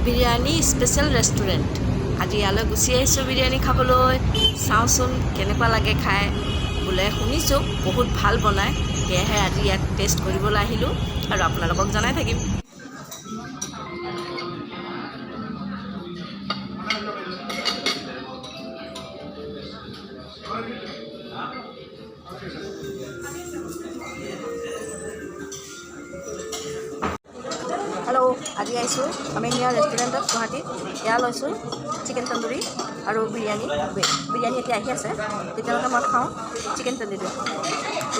Biryani special restaurant. আজি ইয়ালৈ Gucci আহিছোঁ বিৰিয়ানী খাবলৈ। চাওঁচোন কেনেকুৱা লাগে খাই। বোলে শুনিছোঁ বহুত ভাল বনায়, সেয়েহে আজি ইয়াত টেষ্ট কৰিবলৈ আহিলোঁ আৰু আপোনালোকক জনাই থাকিম। হেল্ল', আজি আহিছোঁ আমিনিয়া ৰেষ্টুৰেণ্টত গুৱাহাটীত। এয়া লৈছোঁ চিকেন তন্দুৰী আৰু বিৰিয়ানী এতিয়া আহি আছে। তেতিয়ালৈকে মই খাওঁ চিকেন তন্দুৰী।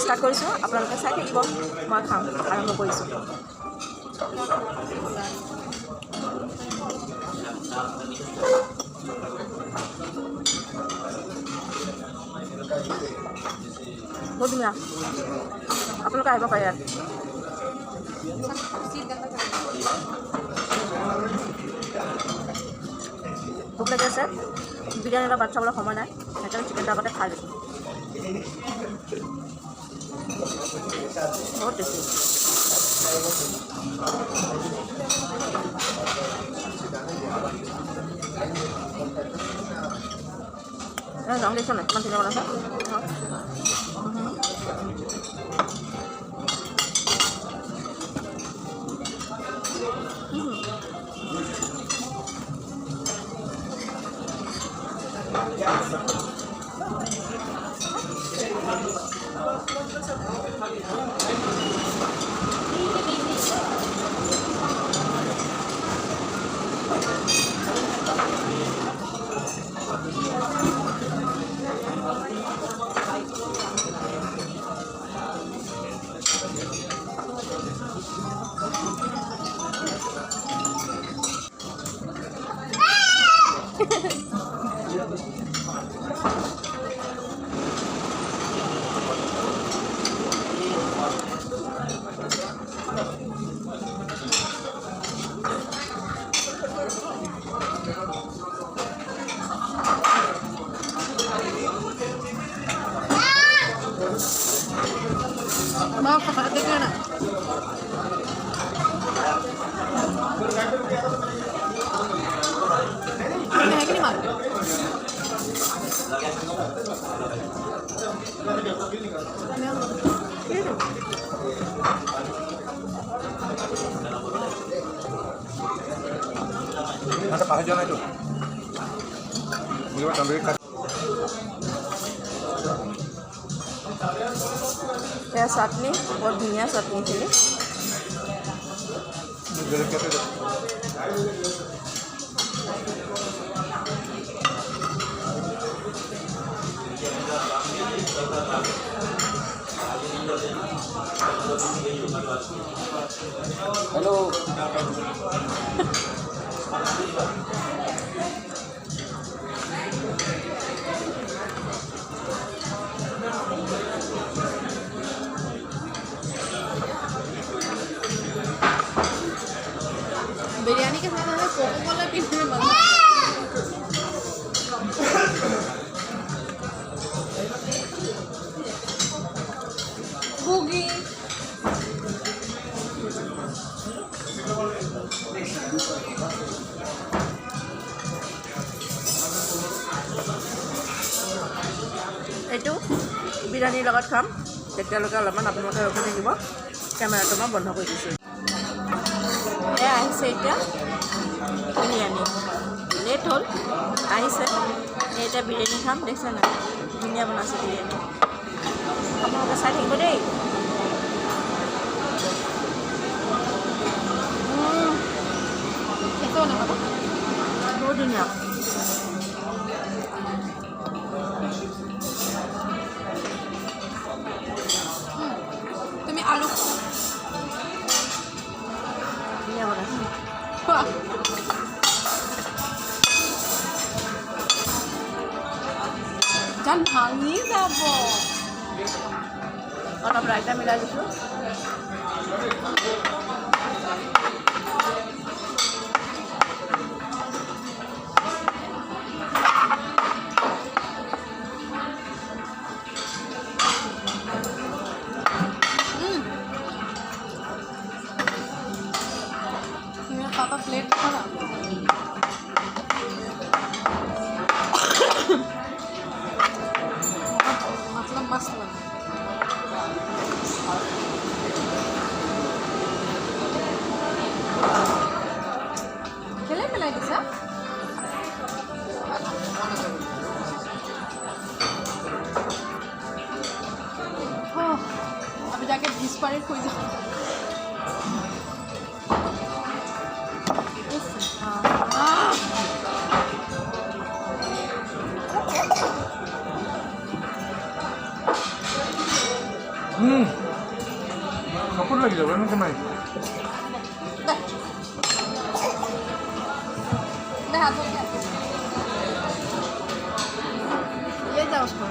ষ্টাৰ্ট কৰিছোঁ, আপোনালোকে চাই থাকিব। মই খাম, আৰম্ভ কৰিছোঁ। বহুত ধুনীয়া, আপোনালোকে আহিব পাৰে ইয়াত। ভোক লাগি আছে, বিৰিয়ানী এটা ভাত খাবলৈ সময় নাই, সেইকাৰণে চিকেনটো আগতে খাই দিছোঁ। বহুত টেষ্টি। ৰং দেখিছোঁ নাই কিমান ধুনীয়া বনাইছে। mau kakak adik mana? Ini kayak gini mah? Ada pakai jalan itu. Ini tambah ya चटनी बहुत धुनिया चटनी थी। हेलो बिरयानी के साथ हमें कोको कोला पीने में मजा होगी। এইটো বিৰিয়ানীৰ লগত খাম, তেতিয়ালৈকে অলপমান আপোনালোকে ৰখি থাকিব। কেমেৰাটো মই বন্ধ কৰি দিছোঁ। এয়া আহিছে এতিয়া বিৰিয়ানী, লেট হ'ল, আহিছে। এতিয়া বিৰিয়ানী খাম, দেখিছে নাই ধুনীয়া বনাইছে বিৰিয়ানী। আপোনালোকে চাই থাকিব দেই। বহুত ধুনীয়া। তুমি আলু ধুনীয়া বনাইছে। জান ভাঙি যাব। অলপ ৰাইতা মিলাই দিছোঁ। पापा प्लेट খানা मतलब मस्त बना खेले मिलाई के साथ अभी जाके 20 पारे खोई जाओ Kapur lagi dah, mana kemai? dah हाथ धो ये जाओ उसको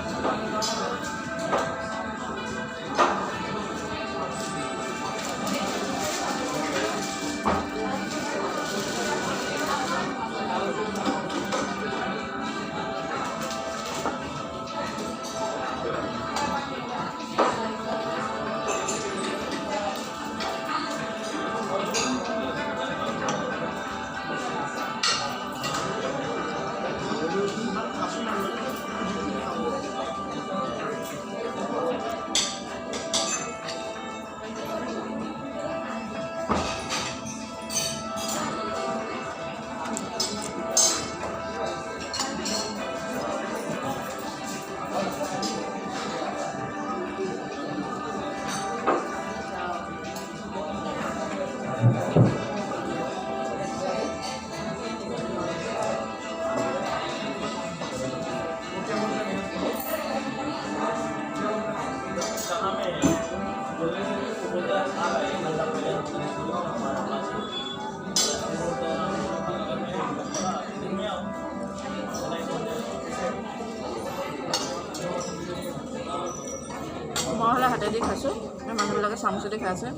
মই হ'লে হাতেদি খাইছোঁ মানুহবিলাকে চামুচেদি খাই আছে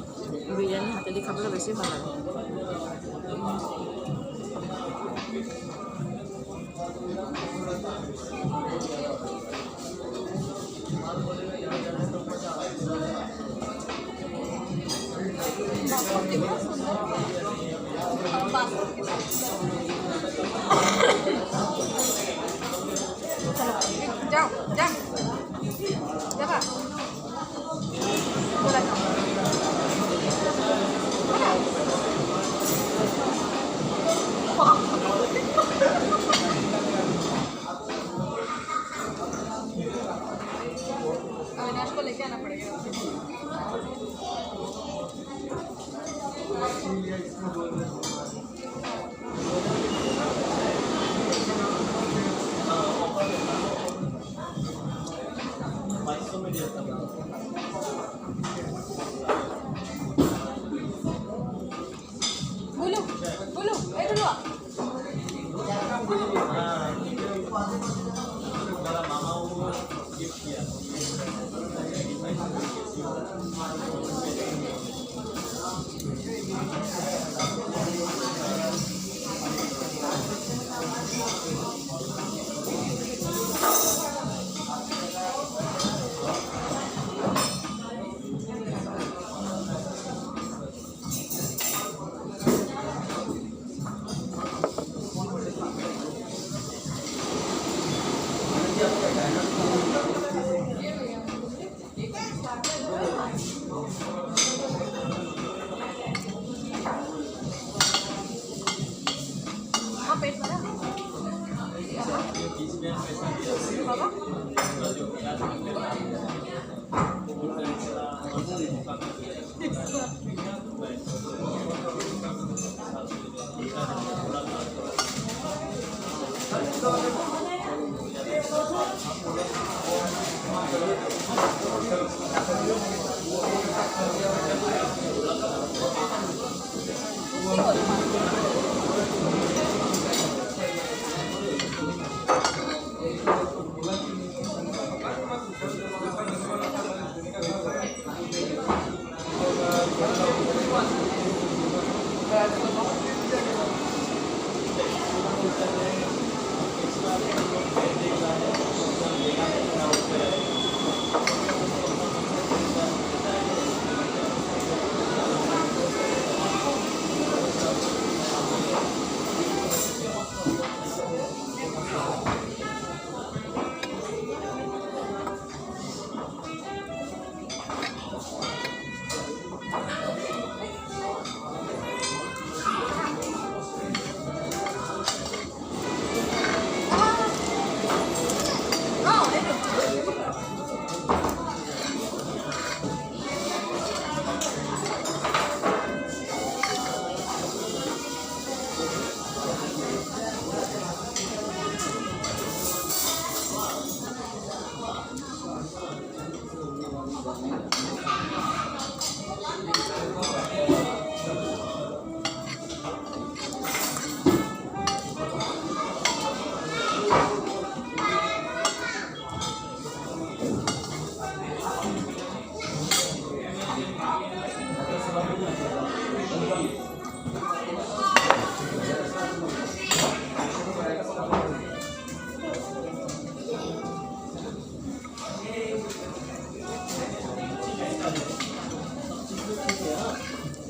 বিৰিয়ানী হাতেদি খাবলৈ বেছি ভাল লাগে जाओ जा देखा बोला अविनाश को लेके आना पड़ेगा बोलो बोलो ए बोलो पेट भरा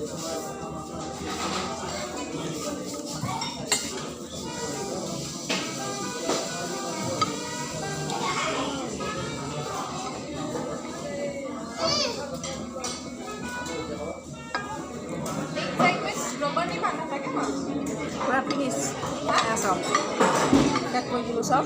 ৰবৰ নি বান্ধা থাকে ন পুৰা ফিনিছ চব পেক কৰি দিলোঁ চব